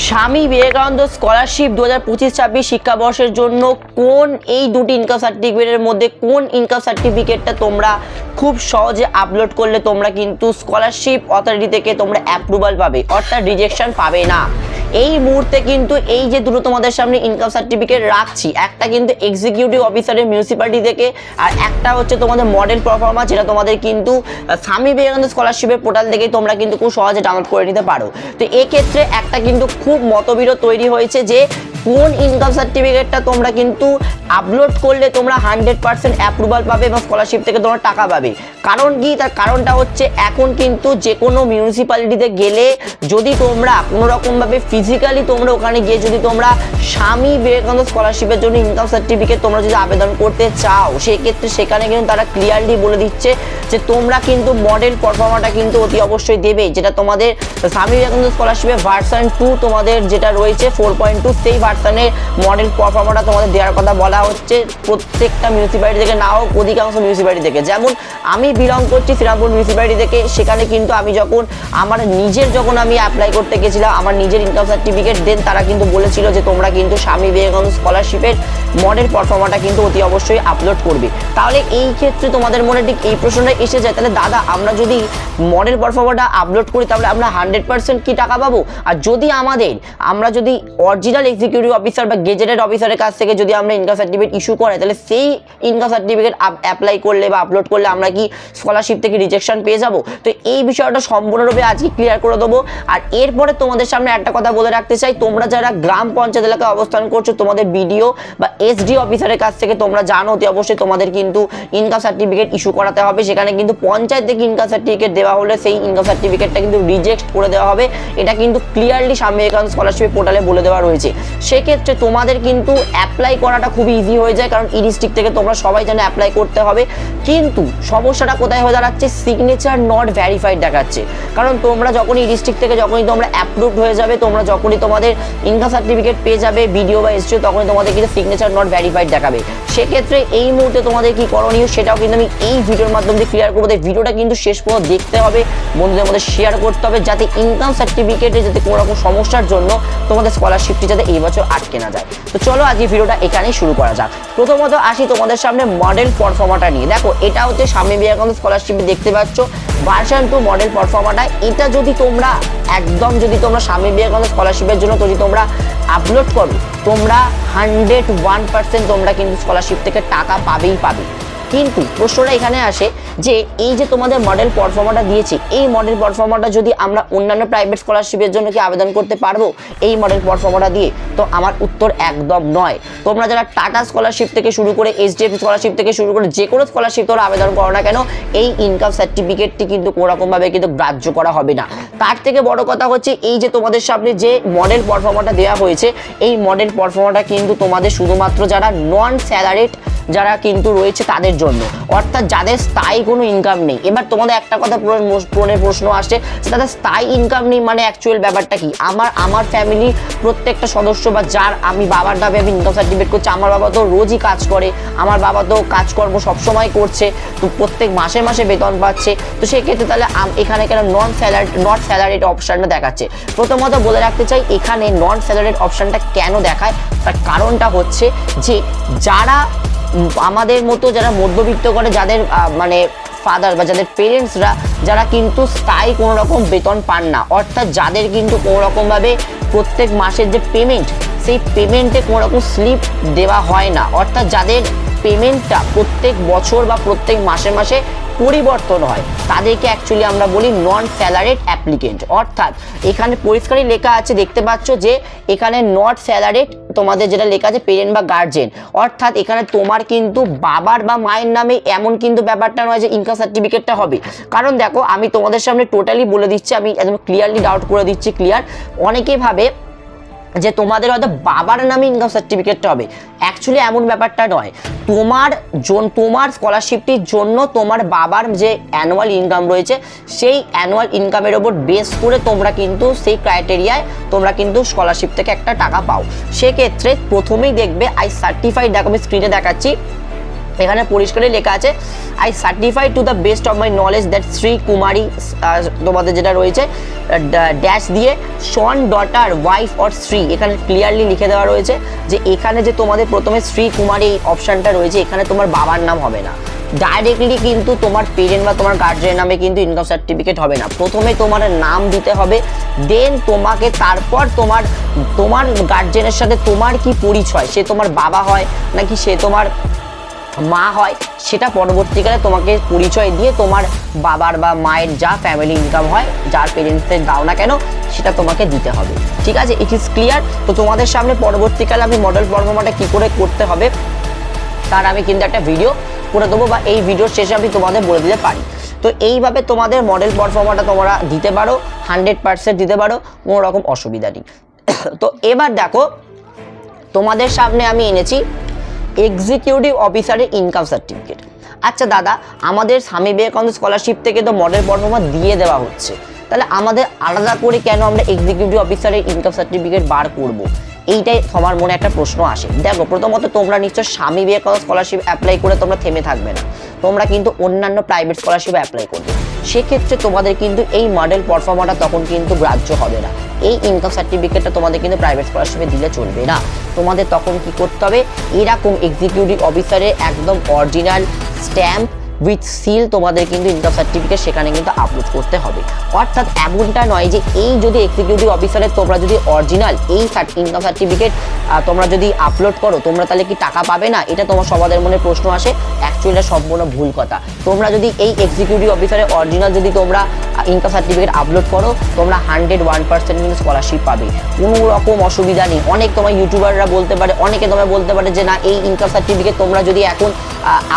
Swami Vivekananda scholarship 2025-26 শিক্ষাবর্ষের জন্য কোন এই দুটি ইনকাম সার্টিফিকেটের মধ্যে কোন ইনকাম সার্টিফিকেটটা তোমরা খুব সহজে আপলোড করলে তোমরা কিন্তু স্কলারশিপ অথরিটি থেকে তোমরা অ্যাপ্রুভাল পাবে, অর্থাৎ রিজেকশন পাবে না। এই মুহূর্তে কিন্তু এই যে দুটো তোমাদের সামনে ইনকাম সার্টিফিকেট রাখছি, একটা কিন্তু এক্সিকিউটিভ অফিসারের মিউনিসিপ্যালিটি থেকে, আর একটা হচ্ছে তোমাদের মডেল পারফর্মার, যেটা তোমাদের কিন্তু স্বামী বিবেকানন্দ স্কলারশিপের পোর্টাল থেকে তোমরা কিন্তু খুব সহজে ডাউনলোড করে নিতে পারো। তো এক্ষেত্রে একটা কিন্তু খুব মতবিরোধ তৈরি হয়েছে যে কোন ইনকাম সার্টিফিকেটটা তোমরা কিন্তু আপলোড করলে তোমরা 100% অ্যাপ্রুভাল পাবে এবং স্কলারশিপ থেকে তোমরা টাকা পাবে। কারণ কি? তার কারণটা হচ্ছে এখন কিন্তু যে কোনো মিউনিসিপ্যালিটিতে গেলে যদি তোমরা কোনো রকমভাবে ফিজিক্যালি তোমরা ওখানে গিয়ে যদি তোমরা স্বামী বিবেকানন্দ স্কলারশিপের জন্য ইনকাম সার্টিফিকেট তোমরা যদি আবেদন করতে চাও, সেক্ষেত্রে সেখানে কিন্তু তারা ক্লিয়ারলি বলে দিচ্ছে যে তোমরা কিন্তু মডেল পারফর্মারটা কিন্তু অতি অবশ্যই দেবে, যেটা তোমাদের স্বামী বিবেকানন্দ স্কলারশিপের ভার্সন 2 তোমাদের যেটা রয়েছে 4.2, সেই ভার্সনের মডেল পারফর্মারটা তোমাদের দেওয়ার কথা বলা হচ্ছে প্রত্যেকটা মিউনিসিপ্যালিটি থেকে, না হোক অধিকাংশ মিউনিসিপ্যালিটি থেকে। যেমন আমি বিলং করছি শ্রীরামপুর মিউনিসিপ্যালিটি থেকে, সেখানে কিন্তু আমি যখন আমার নিজের আমি অ্যাপ্লাই করতে গেছিলাম আমার নিজের ইনকাম সার্টিফিকেট, দেন তারা কিন্তু বলেছিল যে তোমরা কিন্তু স্বামী বিবেকানন্দ স্কলারশিপের মডেল পারফর্মারটা কিন্তু অতি অবশ্যই আপলোড করবে। তাহলে এই ক্ষেত্রে তোমাদের মনে ঠিক এই প্রশ্নটা এসে যায়, তাহলে দাদা আমরা যদি মডেল পারফর্মারটা আপলোড করি তাহলে আমরা 100% কি টাকা পাবো? আর যদি আমরা যদি অরিজিনাল এক্সিকিউটিভ অফিসার বা গেজেটেড অফিসারের কাছ থেকে যদি আমরা ইনকাম সার্টিফিকেট ইস্যু করাই, তাহলে সেই ইনকাম সার্টিফিকেট অ্যাপ্লাই করলে বা আপলোড করলে আমরা কি স্কলারশিপ থেকে রিজেকশন পেয়ে যাব? তো এই বিষয়টা সম্পূর্ণরূপে আজকে ক্লিয়ার করে দেবো। আর এরপরে তোমাদের সামনে একটা কথা বলে রাখতে চাই, তোমরা যারা গ্রাম পঞ্চায়েত এলাকায় অবস্থান করছো, তোমাদের বিডিও বা এসডি অফিসারের কাছ থেকে তোমরা জানো অতি অবশ্যই তোমাদের কিন্তু ইনকাম সার্টিফিকেট ইস্যু করাতে হবে। সেখানে কিন্তু পঞ্চায়েত থেকে ইনকাম সার্টিফিকেট দেওয়া হলে সেই ইনকাম সার্টিফিকেটটা কিন্তু রিজেক্ট করে দেওয়া হবে, এটা কিন্তু ক্লিয়ারলি স্বামী বিবেকানন্দ স্কলারশিপ পোর্টালে বলে দেওয়া রয়েছে। সেক্ষেত্রে তোমাদের কিন্তু অ্যাপ্লাই করাটা খুবই ইজি হয়ে যায়, কারণ ই ডিস্ট্রিক্ট থেকে তোমরা সবাই জানো অ্যাপ্লাই করতে হবে। কিন্তু সমস্যাটা কোথায় হয়ে দাঁড়াচ্ছে? সিগনেচার নট ভেরিফাইড দেখাচ্ছে। কারণ তোমরা যখনই ই ডিস্ট্রিক্ট থেকে যখনই তোমরা অ্যাপ্রুভড হয়ে যাবে, তোমরা যখনই তোমাদের ইনকাম সার্টিফিকেট পেয়ে যাবে বিডিও বা এসডিও, তখনই তোমাদের কিন্তু সিগনেচার নট ভেরিফাইড দেখাবে। সেক্ষেত্রে এই মুহূর্তে তোমাদের কি করণীয় সেটাও কিন্তু আমি এই ভিডিওর মাধ্যমে ক্লিয়ার করবো। ভিডিওটা কিন্তু শেষ পর্যন্ত দেখতে হবে, বন্ধুদের মধ্যে শেয়ার করতে হবে, যাতে ইনকাম সার্টিফিকেটে যাতে কোনো রকম সমস্যার জন্য তোমাদের স্কলারশিপটি যাতে এই বছর আটকে না যায়। তো চলো আজকে ভিডিওটা এখানেই শুরু করা যাক। প্রথমত আসি তোমাদের সামনে মডেল পারফর্মারটা নিয়ে। দেখো এটা হচ্ছে স্বামী বিবেকানন্দ স্কলারশিপ, দেখতে পাচ্ছ ভার্সন 2 মডেল পারফর্মারটা। এটা যদি তোমরা স্বামী বিবেকানন্দ স্কলারশিপের জন্য যদি তোমরা আপলোড করো, তোমরা 101% তোমরা কিন্তু স্কলারশিপ থেকে টাকা পাবেই পাবে। কিন্তু প্রশ্নটা এখানে আসে যে এই যে তোমাদের মডেল পারফর্মারটা দিয়েছি, এই মডেল পারফর্মারটা যদি আমরা অন্যান্য প্রাইভেট স্কলারশিপের জন্য কি আবেদন করতে পারবো এই মডেল পারফর্মারটা দিয়ে? তো আমার উত্তর একদম নয়। তোমরা যারা টাটা স্কলারশিপ থেকে শুরু করে এইচডিএফসি স্কলারশিপ থেকে শুরু করে যে কোনো স্কলারশিপ তোমরা আবেদন করো না কেন, এই ইনকাম সার্টিফিকেটটি কিন্তু কোনো রকমভাবে কিন্তু গ্রাহ্য করা হবে না। তার থেকে বড় কথা হচ্ছে এই যে তোমাদের সামনে যে মডেল পারফর্মারটা দেওয়া হয়েছে, এই মডেল পারফর্মারটা কিন্তু তোমাদের শুধুমাত্র যারা নন স্যালারিড যারা কিন্তু রয়েছে তাদের জন্য, অর্থাৎ যাদের স্থায়ী কোনো ইনকাম নেই। এবার তোমাদের একটা কথা প্রশ্ন আসছে যে তাদের স্থায়ী ইনকাম নেই মানে অ্যাকচুয়াল ব্যাপারটা কি? আমার ফ্যামিলি প্রত্যেকটা সদস্য বা যার আমি বাবার নামে আমি ইনকাম সার্টিফিকেট করছি, আমার বাবা তো রোজই কাজ করে, আমার বাবা তো কাজকর্ম সবসময় করছে, তো প্রত্যেক মাসে মাসে বেতন পাচ্ছে। তো সেক্ষেত্রে তাহলে এখানে কেন নট স্যালারিড অপশানটা দেখাচ্ছে? প্রথমত বলে রাখতে চাই এখানে নন স্যালারিড অপশানটা কেন দেখায়, তার কারণটা হচ্ছে যে যারা আমাদের মতো যারা মধ্যবিত্ত করে, যাদের মানে ফাদার বা যাদের পেরেন্টসরা যারা কিন্তু স্থায়ী কোনো রকম বেতন পান না, অর্থাৎ যাদের কিন্তু কোনো রকমভাবে প্রত্যেক মাসের যে পেমেন্ট, সেই পেমেন্টে কোনো রকম স্লিপ দেওয়া হয় না, অর্থাৎ যাদের পেমেন্টটা প্রত্যেক বছর বা প্রত্যেক মাসে মাসে পরিবর্তন হয়, তাদেরকে অ্যাকচুয়ালি আমরা বলি নন স্যালারিড অ্যাপ্লিকেন্ট। অর্থাৎ এখানে পরিষ্কারই লেখা আছে, দেখতে পাচ্ছ যে এখানে নট স্যালারিড তোমাদের যেটা লেখা আছে পেরেন্ট বা গার্জেন, অর্থাৎ এখানে তোমার কিন্তু বাবার বা মায়ের নামে এমন কিন্তু ব্যাপারটা নয় যে ইনকাম সার্টিফিকেটটা হবে। কারণ দেখো আমি তোমাদের সামনে টোটালি বলে দিচ্ছি, আমি একদম ক্লিয়ারলি ডাউট করে দিচ্ছি ক্লিয়ার। অনেকে ভাবে যে তোমাদের হয়তো বাবার নামে ইনকাম সার্টিফিকেটটা হবে, অ্যাকচুয়ালি এমন ব্যাপারটা নয়। তোমার স্কলারশিপটির জন্য তোমার বাবার যে অ্যানুয়াল ইনকাম রয়েছে, সেই অ্যানুয়াল ইনকামের ওপর বেস করে তোমরা কিন্তু সেই ক্রাইটেরিয়ায় তোমরা কিন্তু স্কলারশিপ থেকে একটা টাকা পাও। সেক্ষেত্রে প্রথমেই দেখবে আই সার্টিফাইড, দেখো আমি স্ক্রিনে দেখাচ্ছি, এখানে পরিষ্কারই লেখা আছে I certify to the best of my knowledge that Shri Kumari, তোমাদের যেটা রয়েছে ড্যাশ দিয়ে son daughter wife or Shri, এখানে ক্লিয়ারলি লিখে দেওয়া রয়েছে যে এখানে যে তোমাদের প্রথমে শ্রী কুমারী এই অপশানটা রয়েছে, এখানে তোমার বাবার নাম হবে না, ডাইরেক্টলি কিন্তু তোমার পেরেন্ট বা তোমার গার্জিয়ানের নামে কিন্তু ইনকাম সার্টিফিকেট হবে না। প্রথমে তোমার নাম দিতে হবে, দেন তোমাকে তারপর তোমার গার্জিয়ানের সাথে তোমার কি পরিচয়, সে তোমার বাবা হয় নাকি সে তোমার মা হয়, সেটা পরবর্তীকালে তোমাকে পরিচয় দিয়ে তোমার বাবার বা মায়ের যা ফ্যামিলি ইনকাম হয়, যার পেরেন্টসের দাও না কেন, সেটা তোমাকে দিতে হবে। ঠিক আছে, ইট ইজ ক্লিয়ার। তো তোমাদের সামনে পরবর্তীকালে আমি মডেল প্রফর্মাটা কি করে করতে হবে তার আমি কিন্তু একটা ভিডিও করে দেবো, বা এই ভিডিওর শেষে আমি তোমাদের বলে দিতে পারি। তো এইভাবে তোমাদের মডেল পারফর্মাটা তোমরা দিতে পারো, 100% দিতে পারো, কোনো রকম অসুবিধা নেই। তো এবার দেখো তোমাদের সামনে আমি এনেছি এক্সিকিউটিভ অফিসারের ইনকাম সার্টিফিকেট। আচ্ছা দাদা, আমাদের স্বামী বিবেকানন্দ স্কলারশিপ থেকে তো মডেল পারফর্মার দিয়ে দেওয়া হচ্ছে, তাহলে আমাদের আলাদা করে কেন আমরা এক্সিকিউটিভ অফিসারের ইনকাম সার্টিফিকেট বার করব? এইটাই সবার মনে একটা প্রশ্ন আসে। দেখো, প্রথমত তোমরা নিশ্চয় স্বামী বিবেকানন্দ স্কলারশিপ অ্যাপ্লাই করে তোমরা থেমে থাকবে না, তোমরা কিন্তু অন্যান্য প্রাইভেট স্কলারশিপ অ্যাপ্লাই করবে। সেক্ষেত্রে তোমাদের কিন্তু এই মডেল পারফর্মারটা তখন কিন্তু গ্রাহ্য হবে না। এই ইনকাম সার্টিফিকেটটা তোমাদের কিন্তু প্রাইভেট স্কলারশিপে দিলে চলবে না। তোমাদের তখন কি করতে হবে, এরকম এক্সিকিউটিভ অফিসারের একদম অরিজিনাল স্ট্যাম্প উইথ সিল তোমাদের কিন্তু ইনকাম সার্টিফিকেট সেখানে কিন্তু আপলোড করতে হবে। অর্থাৎ এমনটা নয় যে এই যদি এক্সিকিউটিভ অফিসারের তোমরা যদি অরিজিনাল এই ইনকাম সার্টিফিকেট তোমরা যদি আপলোড করো, তোমরা তাহলে কি টাকা পাবে না? এটা তোমার সবাদের মনে প্রশ্ন আসে। অ্যাকচুয়ালি এটা সম্পূর্ণ ভুল কথা। তোমরা যদি এই এক্সিকিউটিভ অফিসারের অরিজিনাল যদি তোমরা ইনকাম সার্টিফিকেট আপলোড করো, তোমরা 101% কিন্তু স্কলারশিপ পাবে, কোনো রকম অসুবিধা নেই। অনেক তোমার ইউটিউবাররা বলতে পারে, অনেকে তোমায় বলতে পারে যে না, এই ইনকাম সার্টিফিকেট তোমরা যদি এখন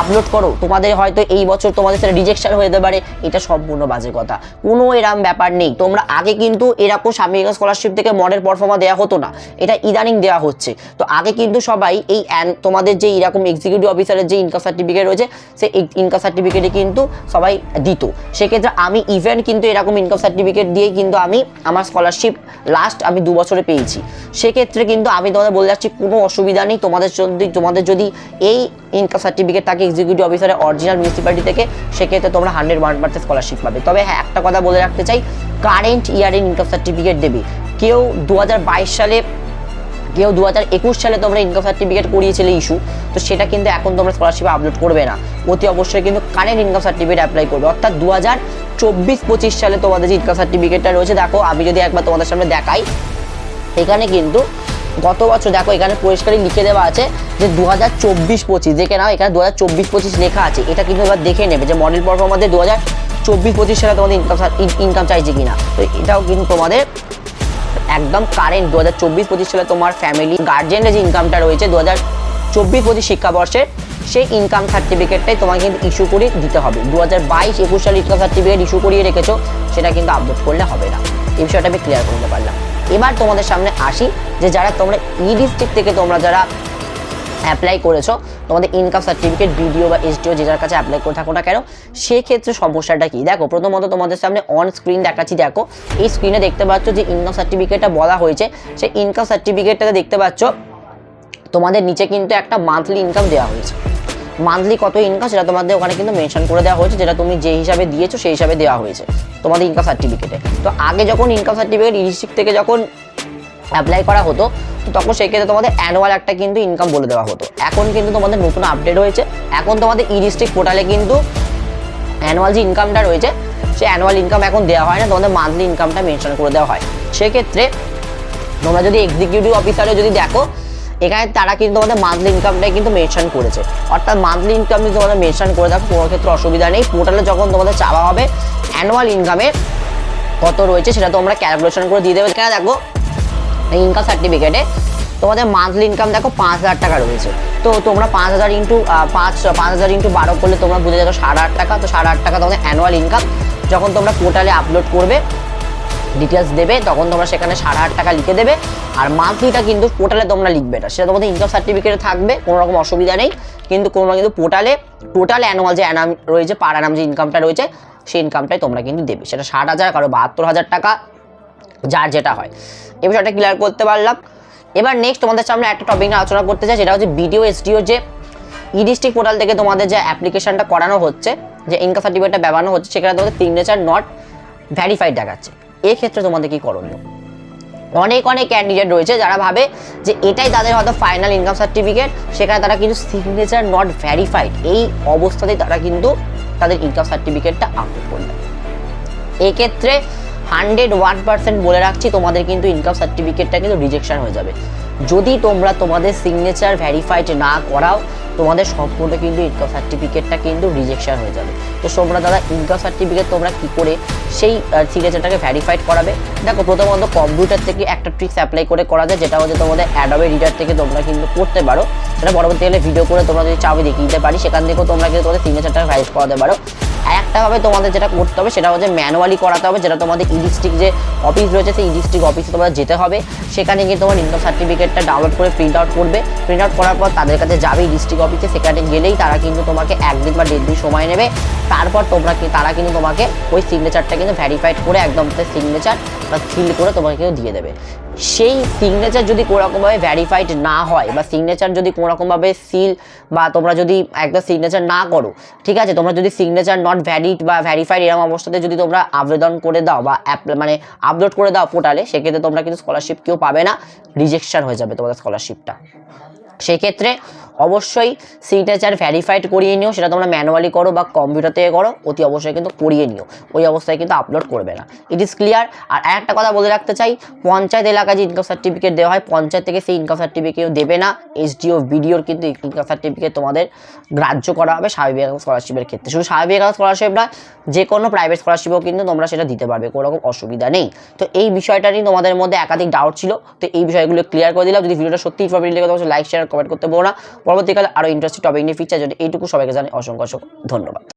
আপলোড করো, তোমাদের হয়তো এই বছর তোমাদের সেটা রিজেকশন হয়ে যেতে পারে। এটা সম্পূর্ণ বাজে কথা, কোনো এরকম ব্যাপার নেই। তোমরা আগে কিন্তু এরকম স্বামী বিবেকানন্দ স্কলারশিপ থেকে মডেল পারফর্মার দেওয়া হতো না, এটা ইদানিং দেওয়া হচ্ছে। তো আগে কিন্তু সবাই এই তোমাদের যে এরকম এক্সিকিউটিভ অফিসারের যে ইনকাম সার্টিফিকেট রয়েছে, সেই ইনকাম সার্টিফিকেটে কিন্তু সবাই দিত। সেক্ষেত্রে আমি ইভেন কিন্তু এরকম ইনকাম সার্টিফিকেট দিয়েই কিন্তু আমি আমার স্কলারশিপ লাস্ট আমি 2 বছরে পেয়েছি। সেক্ষেত্রে কিন্তু আমি তোমাদের বলে যাচ্ছি, কোনো অসুবিধা নেই। তোমাদের যদি এই ইনকাম সার্টিফিকেট থাকে এক্সিকিউটিভ অফিসারের অরিজিনাল মিউনিসিপ্যালিটি থেকে, সেক্ষেত্রে তোমরা 101% স্কলারশিপ পাবে। তবে হ্যাঁ, একটা কথা বলে রাখতে চাই, কারেন্ট ইয়ারের ইনকাম সার্টিফিকেট দেবে। কেউ 2022 সালে, কেউ 2021 সালে তোমরা ইনকাম সার্টিফিকেট করিয়েছিলে ইস্যু, তো সেটা কিন্তু এখন তোমরা স্কলারশিপে আপলোড করবে না। অতি অবশ্যই কিন্তু কারেন্ট ইনকাম সার্টিফিকেট অ্যাপ্লাই করবে। অর্থাৎ 2024-25 সালে তোমাদের যে ইনকাম সার্টিফিকেটটা রয়েছে, দেখো আমি যদি একবার তোমাদের সামনে দেখাই, এখানে কিন্তু গত বছর দেখো এখানে পরিষ্কারই লিখে দেওয়া আছে যে 2024-25, দেখে নাও এখানে 2024-25 লেখা আছে। এটা কিন্তু এবার দেখে নেবে যে মডেল পারফর্মারদের 2024-25 সালে তোমাদের ইনকাম চাইছে কিনা। তো এটাও কিন্তু তোমাদের একদম কারেন্ট 2024-25 সালে তোমার ফ্যামিলি গার্জিয়ানের যে ইনকামটা রয়েছে 2024-25 শিক্ষাবর্ষের, সেই ইনকাম সার্টিফিকেটটাই তোমাকে কিন্তু ইস্যু করে দিতে হবে। 2022-21 সালে ইনকাম সার্টিফিকেট ইস্যু করিয়ে রেখেছো, সেটা কিন্তু আপলোড করলে হবে না। এই বিষয়টা আমি ক্লিয়ার করতে পারলাম। এবার তোমাদের সামনে আসি যে যারা তোমরা ডিস্ট্রিক্ট থেকে তোমরা যারা অ্যাপ্লাই করেছো, তোমাদের ইনকাম সার্টিফিকেট বিডিও বা এসডিও যে যার কাছে অ্যাপ্লাই করে থাকো না কেন, সেক্ষেত্রে সমস্যাটা কি? দেখো, প্রথমত তোমাদের সামনে অন স্ক্রিন দেখাচ্ছি। দেখো, এই স্ক্রিনে দেখতে পাচ্ছ যে ইনকাম সার্টিফিকেটটা বলা হয়েছে, সেই ইনকাম সার্টিফিকেটটাতে দেখতে পাচ্ছ তোমাদের নিচে কিন্তু একটা মান্থলি ইনকাম দেওয়া হয়েছে। মান্থলি কত ইনকাম সেটা তোমাদের ওখানে কিন্তু মেনশন করে দেওয়া হয়েছে, যেটা তুমি যে হিসাবে দিয়েছো সেই হিসাবে দেওয়া হয়েছে তোমাদের ইনকাম সার্টিফিকেটে। তো আগে যখন ইনকাম সার্টিফিকেট ডিস্ট্রিক্ট থেকে যখন অ্যাপ্লাই করা হতো, তো তখন সেক্ষেত্রে তোমাদের অ্যানুয়াল একটা কিন্তু ইনকাম বলে দেওয়া হতো। এখন কিন্তু তোমাদের নতুন আপডেট হয়েছে, এখন তোমাদের ডিস্ট্রিক্ট পোর্টালে কিন্তু অ্যানুয়াল যে ইনকামটা রয়েছে, সেই অ্যানুয়াল ইনকাম এখন দেওয়া হয় না, তোমাদের মান্থলি ইনকামটা মেনশন করে দেওয়া হয়। সেক্ষেত্রে তোমরা যদি এক্সিকিউটিভ অফিসারে যদি দেখো, এখানে তারা কিন্তু তোমাদের মান্থলি ইনকামটাই কিন্তু মেনশন করেছে। অর্থাৎ মান্থলি ইনকাম যদি তোমাদের মেনশন করে দেখো, কোনো ক্ষেত্রে অসুবিধা নেই। পোর্টালে যখন তোমাদের চাওয়া হবে অ্যানুয়াল ইনকামে কত রয়েছে, সেটা তোমরা ক্যালকুলেশন করে দিয়ে দেবে। এখানে দেখো ইনকাম সার্টিফিকেটে তোমাদের মান্থলি ইনকাম দেখো 5,000 টাকা রয়েছে। তো তোমরা 5,000 ইন্টু 12 করলে তোমরা বুঝে যাচ্ছ 8,500 টাকা। তো 8,500 টাকা তোমাদের অ্যানুয়াল ইনকাম। যখন তোমরা পোর্টালে আপলোড করবে, ডিটেলস দেবে, তখন তোমরা সেখানে 8,500 টাকা লিখে দেবে। আর মান্থলিটা কিন্তু পোর্টালে তোমরা লিখবে না, সেটা তোমাদের ইনকাম সার্টিফিকেটে থাকবে, কোনো রকম অসুবিধা নেই। কিন্তু পোর্টালে টোটাল অ্যানুয়াল যে অ্যানাম রয়েছে, পার অ্যানাম যে ইনকামটা রয়েছে, সেই ইনকামটাই তোমরা কিন্তু দেবে। সেটা 60,000, কারো 72,000 টাকা, যার যেটা হয়। এই বিষয়টা ক্লিয়ার করতে পারলাম। এবার নেক্সট তোমাদের সামনে একটা টপিক নিয়ে আলোচনা করতে চাই, সেটা হচ্ছে বিডিও এসডিও যে ই ডিস্ট্রিক্ট পোর্টাল থেকে তোমাদের যে অ্যাপ্লিকেশনটা করানো হচ্ছে, যে ইনকাম সার্টিফিকেটটা ব্যবহার হচ্ছে, সেখানে তোমাদের সিগনেচার নট ভ্যারিফাইড দেখাচ্ছে। এক্ষেত্রে তোমাদের কি করণীয়? অনেক ক্যান্ডিডেট রয়েছে যারা ভাবে যে এটাই তাদের হয়তো ফাইনাল ইনকাম সার্টিফিকেট, সেখানে তারা কিন্তু সিগনেচার নট ভ্যারিফাইড, এই অবস্থাতেই তারা কিন্তু তাদের ইনকাম সার্টিফিকেটটা আপলোড করবে। এক্ষেত্রে 101% বলে রাখছি, তোমাদের কিন্তু ইনকাম সার্টিফিকেটটা কিন্তু রিজেকশন হয়ে যাবে। যদি তোমরা তোমাদের সিগনেচার ভ্যারিফাইড না করাও, তোমাদের সম্পূর্ণ কিন্তু ইনকাম সার্টিফিকেটটা কিন্তু রিজেকশন হয়ে যাবে। তো তোমরা দাদা ইনকাম সার্টিফিকেট তোমরা কি করে সেই সিগনেচারটাকে ভ্যারিফাইড করাবে? দেখো, প্রথমত কম্পিউটার থেকে একটা ট্রিক্স অ্যাপ্লাই করে করা যায়, যেটা হচ্ছে তোমাদের অ্যাডোবে রিডার থেকে তোমরা কিন্তু করতে পারো। সেটা পরবর্তীকালে ভিডিও করে তোমরা যদি চাও দেখিয়ে দিতে পারি, সেখান থেকেও তোমরা কিন্তু তোমাদের সিগনেচারটা ভ্যারিফাই করাতে পারো। একটাভাবে তোমাদের যেটা করতে হবে সেটা হচ্ছে ম্যানুয়ালি করাতে হবে, যেটা তোমাদের ই ডিস্ট্রিক্ট যে অফিস রয়েছে সেই ই ডিস্ট্রিক্ট অফিসে তোমাদের যেতে হবে। সেখানে গিয়ে তোমার ইনকাম সার্টিফিকেটটা ডাউনলোড করে প্রিন্ট আউট করবে। প্রিন্ট আউট করার পর তাদের কাছে যাবে ই ডিস্ট্রিক্ট অফিসে, সেখানে গেলেই তারা কিন্তু তোমাকে 1 দিন বা 1.5 দিন সময় নেবে। তারপর তারা কিন্তু তোমাকে ওই সিগনেচারটা কিন্তু ভ্যারিফাইড করে একদম সিগনেচার বা ফিল করে তোমাকে কিন্তু দিয়ে দেবে। সেই সিগনেচার যদি কোনোরকমভাবে ভ্যারিফাইড না হয়, বা সিগনেচার যদি কোনোরকমভাবে সিল বা তোমরা যদি একদম সিগনেচার না করো, ঠিক আছে, তোমরা যদি সিগনেচার নট ভ্যালিড বা ভ্যারিফাইড এরকম অবস্থাতে যদি তোমরা আবেদন করে দাও বা মানে আপলোড করে দাও পোর্টালে, সেক্ষেত্রে তোমরা কিন্তু স্কলারশিপ কেউ পাবে না, রিজেকশন হয়ে যাবে তোমাদের স্কলারশিপটা। সেক্ষেত্রে অবশ্যই সিগনেচার ভ্যারিফাইড করিয়ে নিও, সেটা তোমরা ম্যানুয়ালি করো বা কম্পিউটার থেকে করো, অতি অবশ্যই কিন্তু করিয়ে নিও, ওই অবস্থায় কিন্তু আপলোড করবে না। It is clear. আর একটা কথা বলে রাখতে চাই, পঞ্চায়েত এলাকায় যে ইনকাম সার্টিফিকেট দেওয়া হয়, পঞ্চায়েত থেকে সেই ইনকাম সার্টিফিকেট দেবে না, এসডিও বিডিওর কিন্তু ইনকাম সার্টিফিকেট তোমাদের গ্রাহ্য করা হবে স্বাভাবিক স্কলারশিপের ক্ষেত্রে। শুধু স্বাভাবিক স্কলারশিপ না, যে কোনো প্রাইভেট স্কলারশিপও কিন্তু তোমরা সেটা দিতে পারবে, কোনো রকম অসুবিধা নেই। তো এই বিষয়টা নিয়ে তোমাদের মধ্যে একাধিক ডাউট ছিল, তো এই বিষয়গুলো ক্লিয়ার করে দিলাম। যদি ভিডিওটা সত্যি ইনফরমেটিভ লেগে থাকে লাইক শেয়ার কমেন্ট করতে বলো না। পরবর্তীকালে আরও ইন্টারেস্টিং টপিক নিয়ে ফিচার জন্য এইটুকু সবাইকে জানাই অসংখ্য ধন্যবাদ।